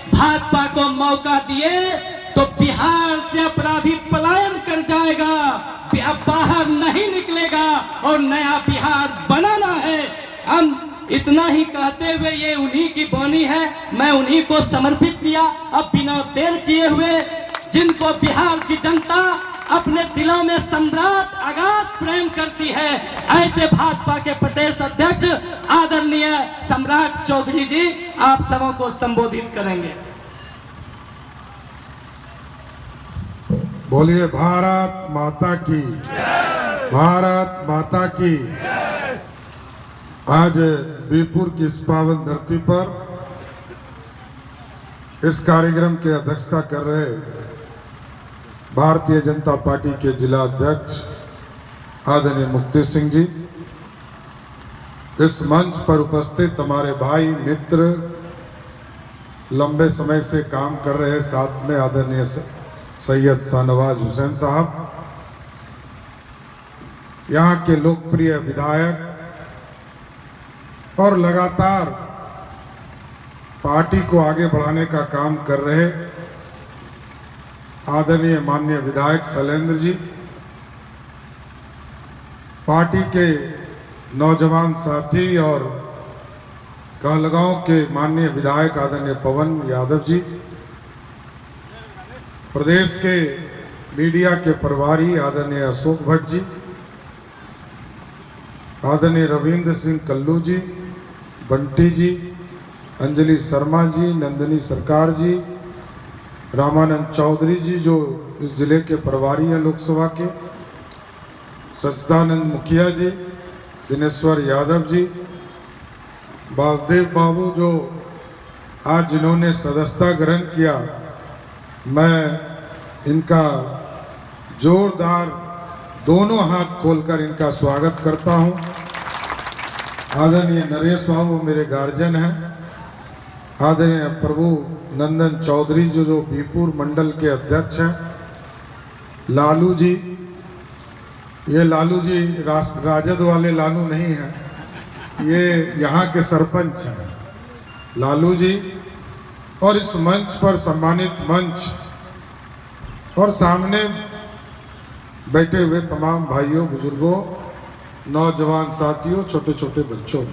भाजपा को मौका दिए तो बिहार से अपराधी पलायन कर जाएगा, बाहर नहीं निकलेगा और नया बिहार बनाना है। हम इतना ही कहते हुए, ये उन्हीं की वाणी है, मैं उन्हीं को समर्पित किया। अब बिना देर किए हुए, जिनको बिहार की जनता अपने दिलों में सम्राट अगाध प्रेम करती है, ऐसे भाजपा के प्रदेश अध्यक्ष आदरणीय सम्राट चौधरी जी आप सबों को संबोधित करेंगे। बोलिए भारत माता की, भारत माता की। आज बीरपुर की इस पावन धरती पर इस कार्यक्रम की अध्यक्षता कर रहे भारतीय जनता पार्टी के जिला अध्यक्ष आदरणीय मुक्ति सिंह जी, इस मंच पर उपस्थित हमारे भाई मित्र, लंबे समय से काम कर रहे साथ में आदरणीय सैयद शाहनवाज हुसैन साहब, यहाँ के लोकप्रिय विधायक और लगातार पार्टी को आगे बढ़ाने का काम कर रहे आदरणीय माननीय विधायक शैलेंद्र जी, पार्टी के नौजवान साथी और कहलगांव के माननीय विधायक आदरणीय पवन यादव जी, प्रदेश के मीडिया के प्रभारी आदरणीय अशोक भट्ट जी, आदरणीय रविंद्र सिंह कल्लू जी, बंटी जी, अंजलि शर्मा जी, नंदिनी सरकार जी, रामानंद चौधरी जी जो इस जिले के प्रभारी हैं लोकसभा के, सच्चिदानंद मुखिया जी, दिनेश्वर यादव जी, वासुदेव बाबू जो आज जिन्होंने सदस्यता ग्रहण किया, मैं इनका जोरदार दोनों हाथ खोलकर इनका स्वागत करता हूं। आदरणीय नरेश बाबू मेरे गार्जियन हैं, आदरणीय प्रभु नंदन चौधरी जो बीरपुर मंडल के अध्यक्ष हैं, लालू जी, ये लालू जी राजद वाले लालू नहीं हैं, ये यहाँ के सरपंच हैं लालू जी, और इस मंच पर सम्मानित मंच और सामने बैठे हुए तमाम भाइयों, बुजुर्गों, नौजवान साथियों, छोटे छोटे बच्चों।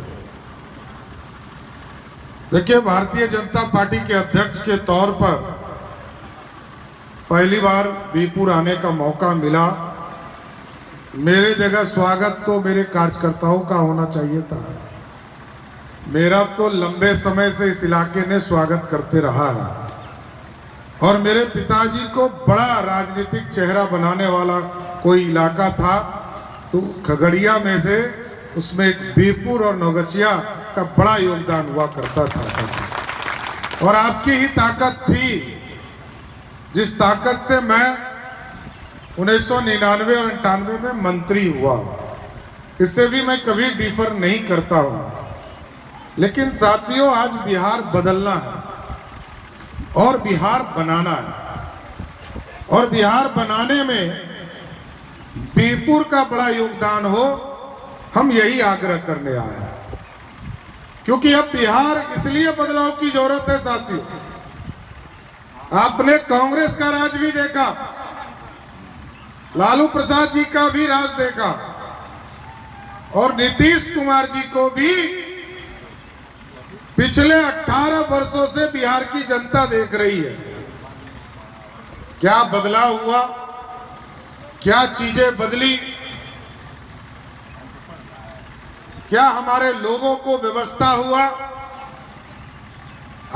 देखिए, भारतीय जनता पार्टी के अध्यक्ष के तौर पर पहली बार बीरपुर आने का मौका मिला। मेरे जगह स्वागत तो मेरे कार्यकर्ताओं का होना चाहिए था, मेरा तो लंबे समय से इस इलाके ने स्वागत करते रहा है और मेरे पिताजी को बड़ा राजनीतिक चेहरा बनाने वाला कोई इलाका था तो खगड़िया में से उसमें बीरपुर और नौगछिया का बड़ा योगदान हुआ करता था और आपकी ही ताकत थी, जिस ताकत से मैं 1999 और 98 में मंत्री हुआ। इससे भी मैं कभी डिफर नहीं करता हूं। लेकिन साथियों, आज बिहार बदलना है और बिहार बनाना है और बिहार बनाने में बीरपुर का बड़ा योगदान हो, हम यही आग्रह करने आए हैं। क्योंकि अब बिहार इसलिए बदलाव की जरूरत है साथियों। आपने कांग्रेस का राज भी देखा, लालू प्रसाद जी का भी राज देखा और नीतीश कुमार जी को भी पिछले 18 वर्षों से बिहार की जनता देख रही है। क्या बदलाव हुआ, क्या चीजें बदली, क्या हमारे लोगों को व्यवस्था हुआ।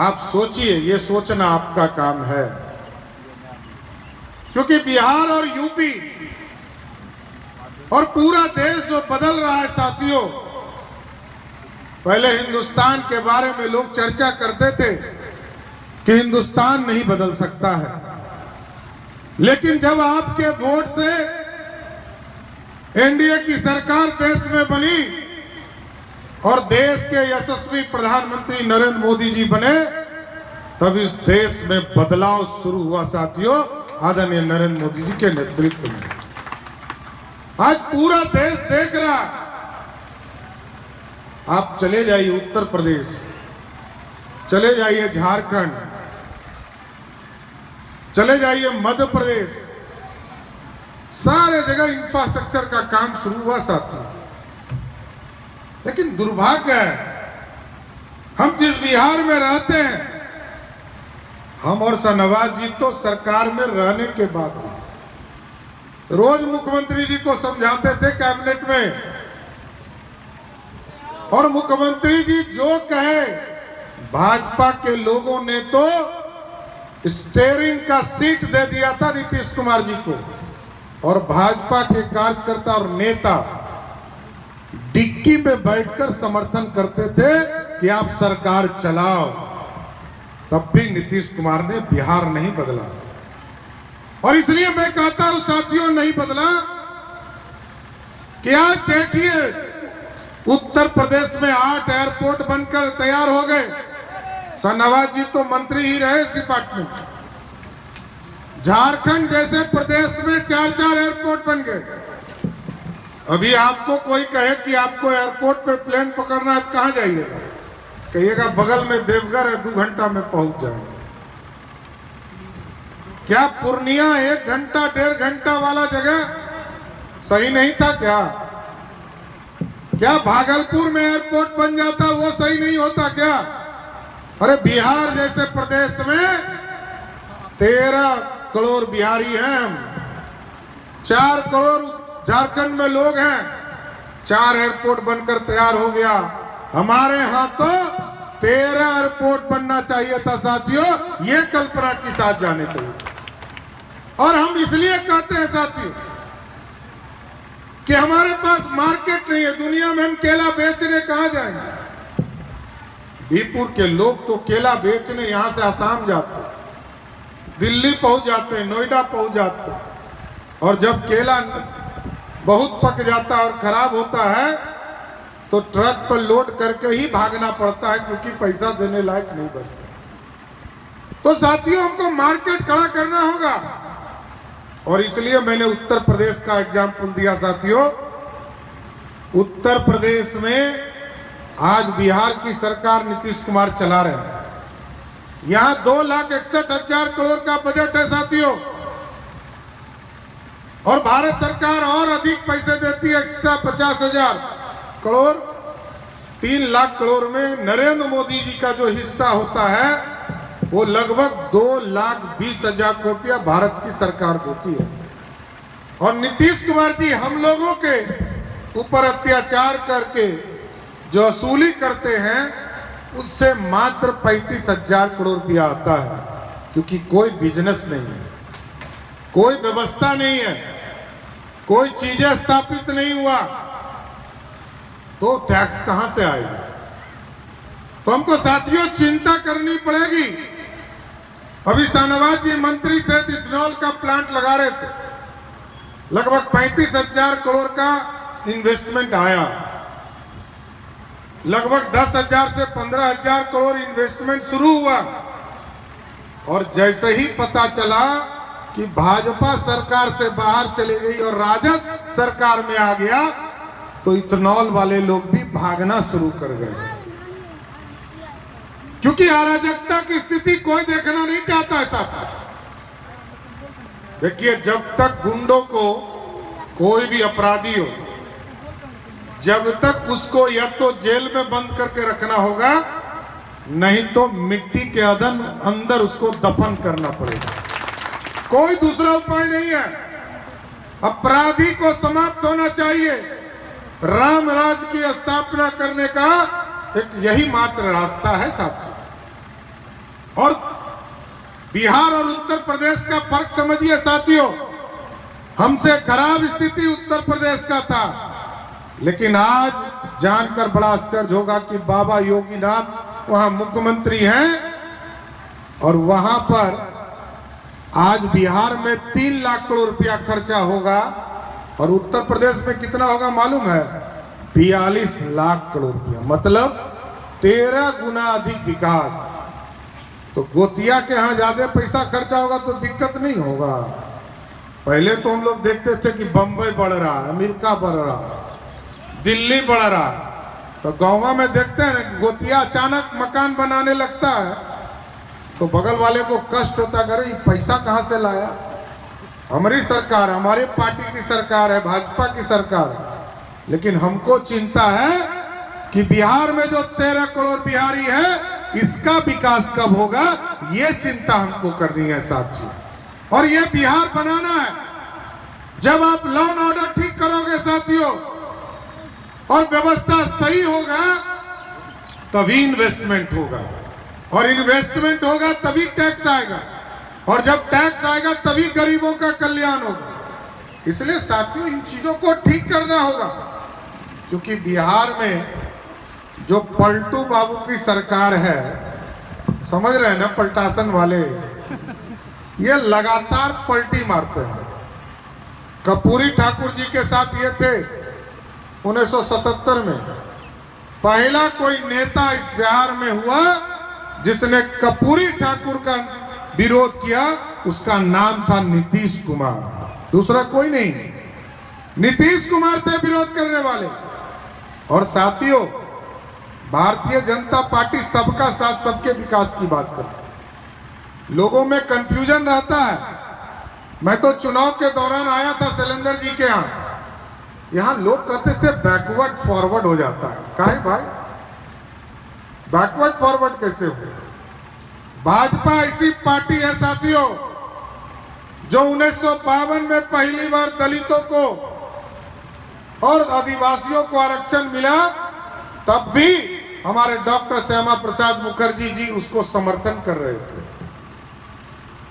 आप सोचिए, ये सोचना आपका काम है, क्योंकि बिहार और यूपी और पूरा देश जो बदल रहा है साथियों। पहले हिंदुस्तान के बारे में लोग चर्चा करते थे कि हिंदुस्तान नहीं बदल सकता है, लेकिन जब आपके वोट से एनडीए की सरकार देश में बनी और देश के यशस्वी प्रधानमंत्री नरेंद्र मोदी जी बने, तब इस देश में बदलाव शुरू हुआ साथियों, आदरणीय नरेंद्र मोदी जी के नेतृत्व में। आज पूरा देश देख रहा। आप चले जाइए उत्तर प्रदेश, चले जाइए झारखंड, चले जाइए मध्य प्रदेश, सारे जगह इंफ्रास्ट्रक्चर का काम शुरू हुआ साथियों। लेकिन दुर्भाग्य है, हम जिस बिहार में रहते हैं, हम और शाहनवाज जी तो सरकार में रहने के बाद रोज मुख्यमंत्री जी को समझाते थे कैबिनेट में, और मुख्यमंत्री जी जो कहे, भाजपा के लोगों ने तो स्टीयरिंग का सीट दे दिया था नीतीश कुमार जी को, और भाजपा के कार्यकर्ता और नेता डिक्की में बैठकर समर्थन करते थे कि आप सरकार चलाओ। तब भी नीतीश कुमार ने बिहार नहीं बदला, और इसलिए मैं कहता हूं साथियों, नहीं बदला कि आज देखिए उत्तर प्रदेश में 8 एयरपोर्ट बनकर तैयार हो गए। शाहनवाज जी तो मंत्री ही रहे इस डिपार्टमेंट। झारखंड जैसे प्रदेश में 4-4 एयरपोर्ट बन गए। अभी आपको कोई कहे कि आपको एयरपोर्ट पे प्लेन पकड़ना है, कहां जाइएगा? कहिएगा बगल में देवघर है, 2 घंटा में पहुंच जाएंगे। क्या पूर्णिया 1 घंटा 1.5 घंटा वाला जगह सही नहीं था क्या? क्या भागलपुर में एयरपोर्ट बन जाता वो सही नहीं होता क्या? अरे बिहार जैसे प्रदेश में 13 करोड़ बिहारी हैं हम, 4 करोड़ झारखंड में लोग हैं, 4 एयरपोर्ट बनकर तैयार हो गया। हमारे यहां तो 13 एयरपोर्ट बनना चाहिए था साथियों, ये कल्पना के साथ जाने चाहिए। और हम इसलिए कहते हैं साथियों कि हमारे पास मार्केट नहीं है। दुनिया में हम केला बेचने कहां जाएंगे? बीरपुर के लोग तो केला बेचने यहां से आसाम जाते, दिल्ली पहुंच जाते हैं, नोएडा पहुंच जाते हैं, और जब केला बहुत पक जाता है और खराब होता है तो ट्रक पर लोड करके ही भागना पड़ता है, क्योंकि पैसा देने लायक नहीं बचता। तो साथियों, हमको मार्केट खड़ा करना होगा, और इसलिए मैंने उत्तर प्रदेश का एग्जाम्पल दिया साथियों। उत्तर प्रदेश में आज बिहार की सरकार नीतीश कुमार चला रहे हैं। यहां 2,61,000 करोड़ का बजट है साथियों, और भारत सरकार और अधिक पैसे देती है, एक्स्ट्रा 50,000 करोड़। 3 लाख करोड़ में नरेंद्र मोदी जी का जो हिस्सा होता है वो लगभग 2,20,000 करोड़ रुपया भारत की सरकार देती है। और नीतीश कुमार जी हम लोगों के ऊपर अत्याचार करके जो वसूली करते हैं, उससे मात्र 35,000 करोड़ रुपया आता है, क्योंकि कोई बिजनेस नहीं है, कोई व्यवस्था नहीं है, कोई चीजें स्थापित नहीं हुआ, तो टैक्स कहां से आएगा? तो हमको साथियों चिंता करनी पड़ेगी। अभी शाहनवाज जी मंत्री थे, इथेनॉल का प्लांट लगा रहे थे, लगभग 35,000 करोड़ का इन्वेस्टमेंट आया, लगभग 10,000 से 15,000 करोड़ इन्वेस्टमेंट शुरू हुआ, और जैसे ही पता चला कि भाजपा सरकार से बाहर चली गई और राजद सरकार में आ गया, तो इथेनॉल वाले लोग भी भागना शुरू कर गए, क्योंकि अराजकता की स्थिति कोई देखना नहीं चाहता है साथ। देखिए, जब तक गुंडों को, कोई भी अपराधी हो, जब तक उसको या तो जेल में बंद करके रखना होगा, नहीं तो मिट्टी के अंदर उसको दफन करना पड़ेगा। कोई दूसरा उपाय नहीं है। अपराधी को समाप्त होना चाहिए। राम राज्य की स्थापना करने का एक यही मात्र रास्ता है साथियों। और बिहार और उत्तर प्रदेश का फर्क समझिए साथियों। हमसे खराब स्थिति उत्तर प्रदेश का था, लेकिन आज जानकर बड़ा आश्चर्य होगा कि बाबा योगीनाथ वहां मुख्यमंत्री हैं, और वहां पर आज बिहार में 3 लाख करोड़ रुपया खर्चा होगा, और उत्तर प्रदेश में कितना होगा मालूम है? 42 लाख करोड़ रुपया, मतलब 13 गुना अधिक विकास। तो गोतिया के यहाँ ज्यादा पैसा खर्चा होगा तो दिक्कत नहीं होगा। पहले तो हम लोग देखते थे कि बंबई बढ़ रहा है, अमेरिका बढ़ रहा है, दिल्ली बढ़ रहा है, तो गाँव में देखते हैं ना, गोतिया अचानक मकान बनाने लगता है तो बगल वाले को कष्ट होता, करे ये पैसा कहाँ से लाया? हमारी सरकार, हमारी पार्टी की सरकार है, भाजपा की सरकार है, लेकिन हमको चिंता है कि बिहार में जो 13 करोड़ बिहारी है इसका विकास कब होगा, ये चिंता हमको करनी है साथियों। और ये बिहार बनाना है। जब आप लॉ एंड ऑर्डर ठीक करोगे साथियों और व्यवस्था सही होगा तभी इन्वेस्टमेंट होगा, और इन्वेस्टमेंट होगा तभी टैक्स आएगा, और जब टैक्स आएगा तभी गरीबों का कल्याण होगा। इसलिए साथियों इन चीजों को ठीक करना होगा, क्योंकि बिहार में जो पलटू बाबू की सरकार है, समझ रहे हैं ना, पलटासन वाले, ये लगातार पलटी मारते हैं। कर्पूरी ठाकुर जी के साथ ये थे 1977 में। पहला कोई नेता इस बिहार में हुआ जिसने कर्पूरी ठाकुर का विरोध किया, उसका नाम था नीतीश कुमार, दूसरा कोई नहीं। नीतीश कुमार थे विरोध करने वाले। और साथियों भारतीय जनता पार्टी सबका साथ सबके विकास की बात करती है। लोगों में कंफ्यूजन रहता है। मैं तो चुनाव के दौरान आया था शैलेंद्र जी के यहाँ लोग कहते थे बैकवर्ड फॉरवर्ड हो जाता है। काहे भाई, बैकवर्ड फॉरवर्ड कैसे हो? भाजपा ऐसी पार्टी है साथियों जो 1952 में पहली बार दलितों को और आदिवासियों को आरक्षण मिला, तब भी हमारे डॉक्टर श्यामा प्रसाद मुखर्जी जी उसको समर्थन कर रहे थे।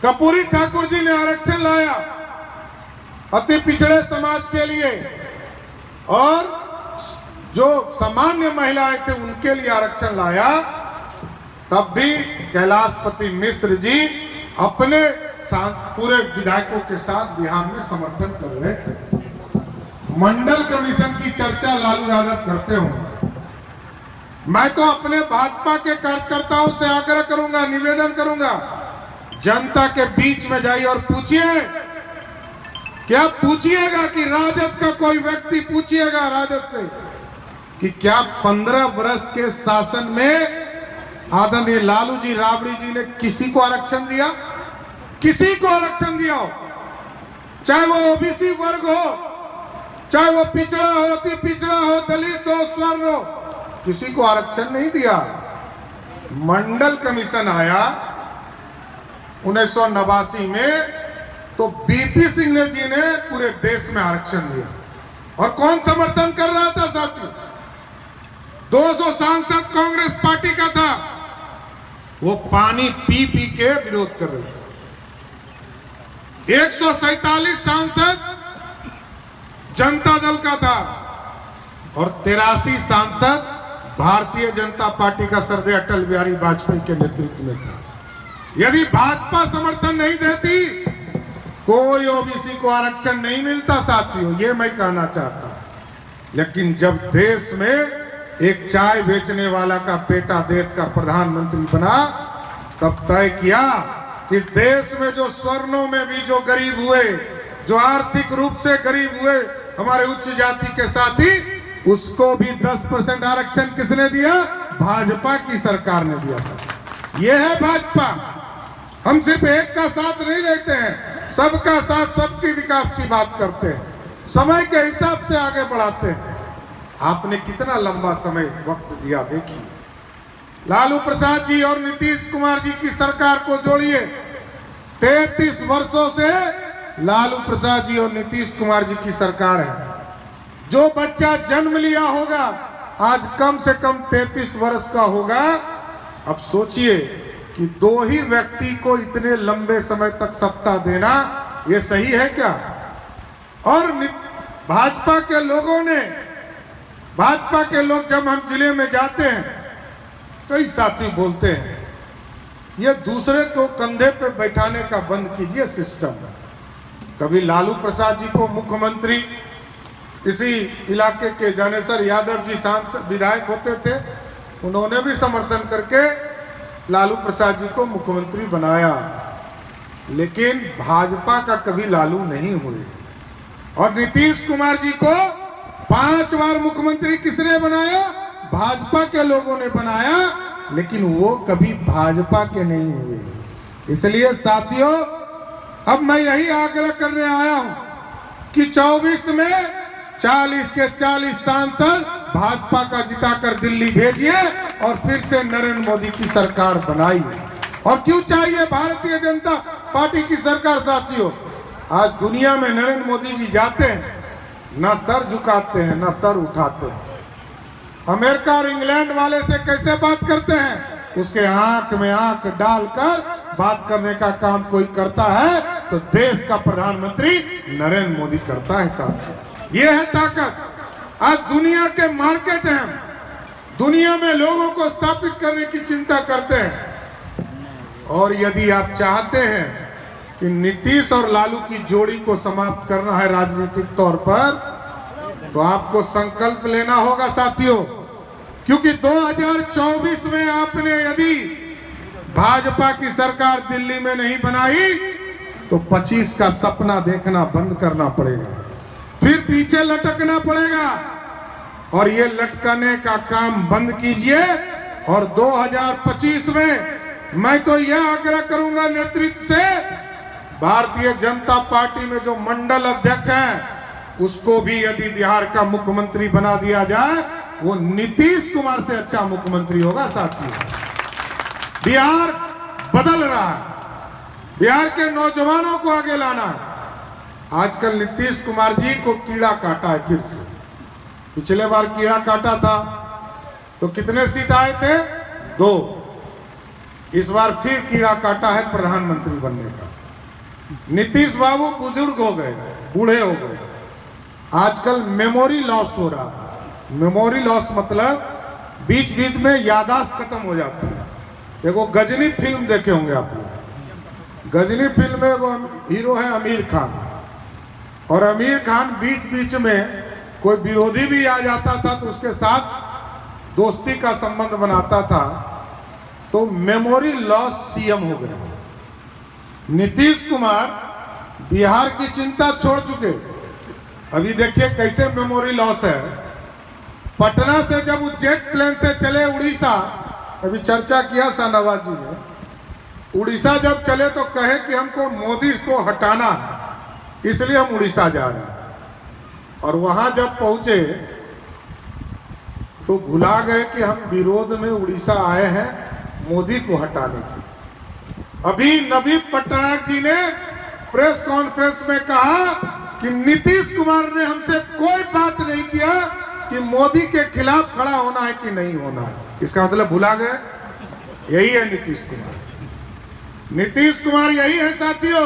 कर्पूरी ठाकुर जी ने आरक्षण लाया अति पिछड़े समाज के लिए, और जो सामान्य महिलाएं थे उनके लिए आरक्षण लाया। तब भी कैलाशपति मिश्र जी अपने पूरे विधायकों के साथ बिहार में समर्थन कर रहे थे। मंडल कमीशन की चर्चा लालू यादव करते होंगे। मैं तो अपने भाजपा के कार्यकर्ताओं से आग्रह करूंगा, निवेदन करूंगा, जनता के बीच में जाइए और पूछिए, क्या पूछिएगा कि राजद का कोई व्यक्ति पूछिएगा राजद से कि क्या 15 वर्ष के शासन में आदरणीय लालू जी राबड़ी जी ने किसी को आरक्षण दिया? किसी को आरक्षण दिया हो, चाहे वो ओबीसी वर्ग हो, चाहे वो पिछड़ा हो, अति पिछड़ा हो, दलित हो, स्वर्ण हो, किसी को आरक्षण नहीं दिया। मंडल कमीशन आया 1989 में, तो बीपी सिंह जी ने पूरे देश में आरक्षण दिया। और कौन समर्थन कर रहा था साथियों? 200 सांसद कांग्रेस पार्टी का था, वो पानी पी पी के विरोध कर रहे थे। 147 सांसद जनता दल का था और 83 सांसद भारतीय जनता पार्टी का श्रद्धेय अटल बिहारी वाजपेयी के नेतृत्व में था। यदि भाजपा समर्थन नहीं देती, कोई ओबीसी को आरक्षण नहीं मिलता साथियों, ये मैं कहना चाहता। लेकिन जब देश में एक चाय बेचने वाला का बेटा देश का प्रधानमंत्री बना, तब तय किया इस देश में जो स्वर्णों में भी जो गरीब हुए, जो आर्थिक रूप से गरीब हुए, हमारे उच्च जाति के साथी, उसको भी 10% आरक्षण किसने दिया? भाजपा की सरकार ने दिया। ये है भाजपा। हम सिर्फ एक का साथ नहीं लेते हैं, सबका साथ सबके विकास की बात करते हैं, समय के हिसाब से आगे बढ़ाते हैं। आपने कितना लंबा समय वक्त दिया, देखिए। लालू प्रसाद जी और नीतीश कुमार जी की सरकार को जोड़िए, 33 वर्षों से लालू प्रसाद जी और नीतीश कुमार जी की सरकार है। जो बच्चा जन्म लिया होगा आज कम से कम 33 वर्ष का होगा। अब सोचिए कि दो ही व्यक्ति को इतने लंबे समय तक सत्ता देना, ये सही है क्या? और भाजपा के लोगों ने, भाजपा के लोग जब हम जिले में जाते हैं, कई साथी बोलते हैं ये दूसरे को कंधे पे बैठाने का बंद कीजिए सिस्टम। कभी लालू प्रसाद जी को मुख्यमंत्री, इसी इलाके के जानेसर यादव जी सांसद विधायक होते थे, उन्होंने भी समर्थन करके लालू प्रसाद जी को मुख्यमंत्री बनाया। लेकिन भाजपा का कभी लालू नहीं हुए। और नीतीश कुमार जी को 5 बार मुख्यमंत्री किसने बनाया? भाजपा के लोगों ने बनाया, लेकिन वो कभी भाजपा के नहीं हुए। इसलिए साथियों, अब मैं यही आग्रह करने आया हूं कि 24 में 40 के 40 सांसद भाजपा का जिताकर दिल्ली भेजिए और फिर से नरेंद्र मोदी की सरकार बनाइए। और क्यों चाहिए भारतीय जनता पार्टी की सरकार साथियों? आज दुनिया में नरेंद्र मोदी जी जाते हैं, ना सर झुकाते हैं ना सर उठाते हैं। अमेरिका और इंग्लैंड वाले से कैसे बात करते हैं? उसके आंख में आंख डालकर बात करने का काम कोई करता है तो देश का प्रधानमंत्री नरेंद्र मोदी करता है साथियों। ये है ताकत। आज दुनिया के मार्केट हैं, दुनिया में लोगों को स्थापित करने की चिंता करते हैं। और यदि आप चाहते हैं कि नीतीश और लालू की जोड़ी को समाप्त करना है राजनीतिक तौर पर, तो आपको संकल्प लेना होगा साथियों, क्योंकि 2024 में आपने यदि भाजपा की सरकार दिल्ली में नहीं बनाई तो 25 का सपना देखना बंद करना पड़ेगा, फिर पीछे लटकना पड़ेगा। और ये लटकने का काम बंद कीजिए। और 2025 में मैं तो यह आग्रह करूंगा नेतृत्व से, भारतीय जनता पार्टी में जो मंडल अध्यक्ष हैं उसको भी यदि बिहार का मुख्यमंत्री बना दिया जाए, वो नीतीश कुमार से अच्छा मुख्यमंत्री होगा साथियों। बिहार बदल रहा है, बिहार के नौजवानों को आगे लाना है। आजकल नीतीश कुमार जी को कीड़ा काटा है फिर से। पिछले बार कीड़ा काटा था तो कितने सीट आए थे? 2। इस बार फिर कीड़ा काटा है प्रधानमंत्री बनने का। नीतीश बाबू बुजुर्ग हो गए, बूढ़े हो गए। आजकल मेमोरी लॉस हो रहा है। मेमोरी लॉस मतलब बीच बीच में याददाश्त खत्म हो जाती है। देखो गजनी फिल्म देखे होंगे आप लोग। गजनी फिल्म में वो हीरो है आमिर खान, और आमिर खान बीच बीच में कोई विरोधी भी आ जाता था तो उसके साथ दोस्ती का संबंध बनाता था, तो मेमोरी लॉस सीएम हो गए। नीतीश कुमार बिहार की चिंता छोड़ चुके। अभी देखिए कैसे मेमोरी लॉस है। पटना से जब वो जेट प्लेन से चले उड़ीसा, अभी चर्चा किया शाहनवाज जी ने, उड़ीसा जब चले तो कहे कि हमको मोदी को हटाना है, इसलिए हम उड़ीसा जा रहे हैं। और वहां जब पहुंचे तो भुला गए कि हम विरोध में उड़ीसा आए हैं मोदी को हटाने की। अभी नवीन पटनायक जी ने प्रेस कॉन्फ्रेंस में कहा कि नीतीश कुमार ने हमसे कोई बात नहीं किया कि मोदी के खिलाफ खड़ा होना है कि नहीं होना है। इसका मतलब भुला गए। यही है नीतीश कुमार। नीतीश कुमार यही है साथियों।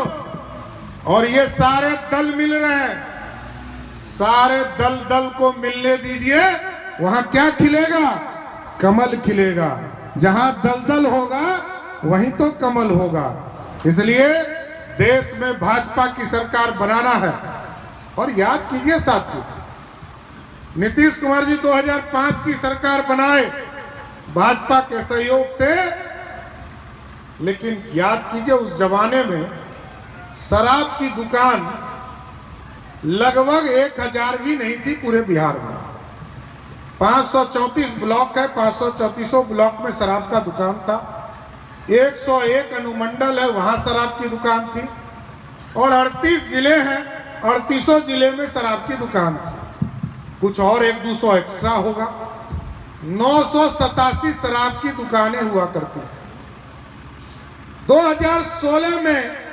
और ये सारे दल मिल रहे हैं, सारे दल को मिलने दीजिए। वहां क्या खिलेगा? कमल खिलेगा। जहां दल होगा वहीं तो कमल होगा। इसलिए देश में भाजपा की सरकार बनाना है। और याद कीजिए साथियों, नीतीश कुमार जी 2005 की सरकार बनाए भाजपा के सहयोग से, लेकिन याद कीजिए उस जमाने में शराब की दुकान लगभग 1000 भी नहीं थी पूरे बिहार में। 534 ब्लॉक है, 534 ब्लॉक में शराब का दुकान था। 101 अनुमंडल है, वहां शराब की दुकान थी। और 38 जिले हैं, 38 जिले में शराब की दुकान थी। कुछ और 1-200 एक्स्ट्रा होगा। 987 शराब की दुकानें हुआ करती थी। 2016 में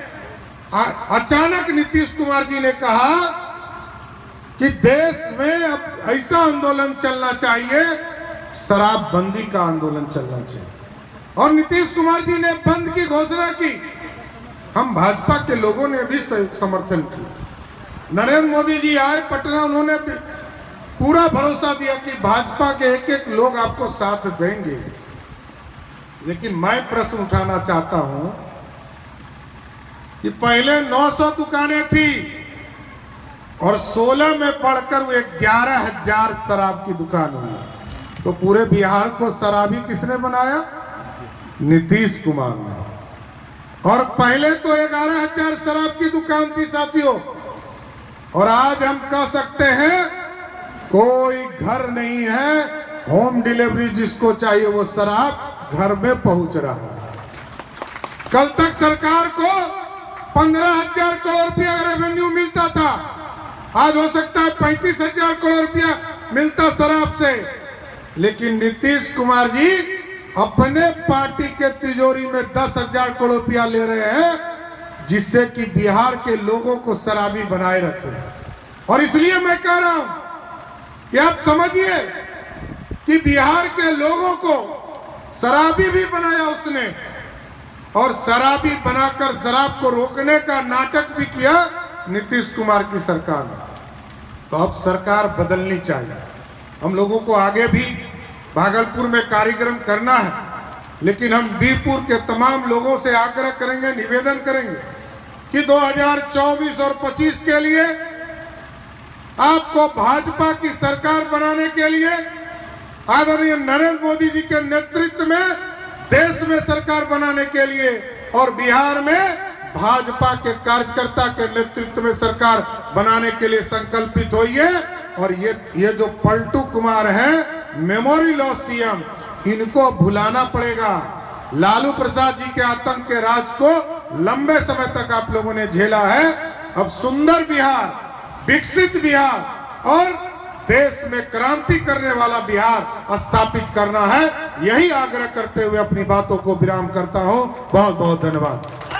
अचानक नीतीश कुमार जी ने कहा कि देश में अब ऐसा आंदोलन चलना चाहिए, शराबबंदी का आंदोलन चलना चाहिए। और नीतीश कुमार जी ने बंद की घोषणा की। हम भाजपा के लोगों ने भी समर्थन किया। नरेंद्र मोदी जी आए पटना, उन्होंने भी पूरा भरोसा दिया कि भाजपा के एक लोग आपको साथ देंगे। लेकिन मैं प्रश्न उठाना चाहता हूं कि पहले 900 दुकानें थी और 16 में बढ़कर वो 11,000 शराब की दुकान हुई। तो पूरे बिहार को शराबी किसने बनाया? नीतीश कुमार ने। और पहले तो 11,000 शराब की दुकान थी साथियों। और आज हम कह सकते हैं कोई घर नहीं है, होम डिलीवरी जिसको चाहिए वो शराब घर में पहुंच रहा है। कल तक सरकार को 15,000 करोड़ रुपया रेवेन्यू मिलता था, आज हो सकता है 35,000 करोड़ रुपया मिलता शराब से। लेकिन नीतीश कुमार जी अपने पार्टी के तिजोरी में 10,000 करोड़ रुपया ले रहे हैं, जिससे कि बिहार के लोगों को शराबी बनाए रखे। और इसलिए मैं कह रहा हूं कि आप समझिए कि बिहार के लोगों को शराबी भी बनाया उसने, और शराबी बनाकर शराब को रोकने का नाटक भी किया नीतीश कुमार की सरकार ने। तो अब सरकार बदलनी चाहिए। हम लोगों को आगे भी भागलपुर में कार्यक्रम करना है, लेकिन हम बीरपुर के तमाम लोगों से आग्रह करेंगे, निवेदन करेंगे कि 2024 और 25 के लिए आपको भाजपा की सरकार बनाने के लिए आदरणीय नरेंद्र मोदी जी के नेतृत्व में देश में सरकार बनाने के लिए और बिहार में भाजपा के कार्यकर्ता के नेतृत्व में सरकार बनाने के लिए संकल्पित होइए। और ये जो पलटू कुमार हैं, मेमोरी लॉस सीएम, इनको भुलाना पड़ेगा। लालू प्रसाद जी के आतंक के राज को लंबे समय तक आप लोगों ने झेला है। अब सुंदर बिहार, विकसित बिहार और देश में क्रांति करने वाला बिहार स्थापित करना है। यही आग्रह करते हुए अपनी बातों को विराम करता हूं। बहुत बहुत धन्यवाद।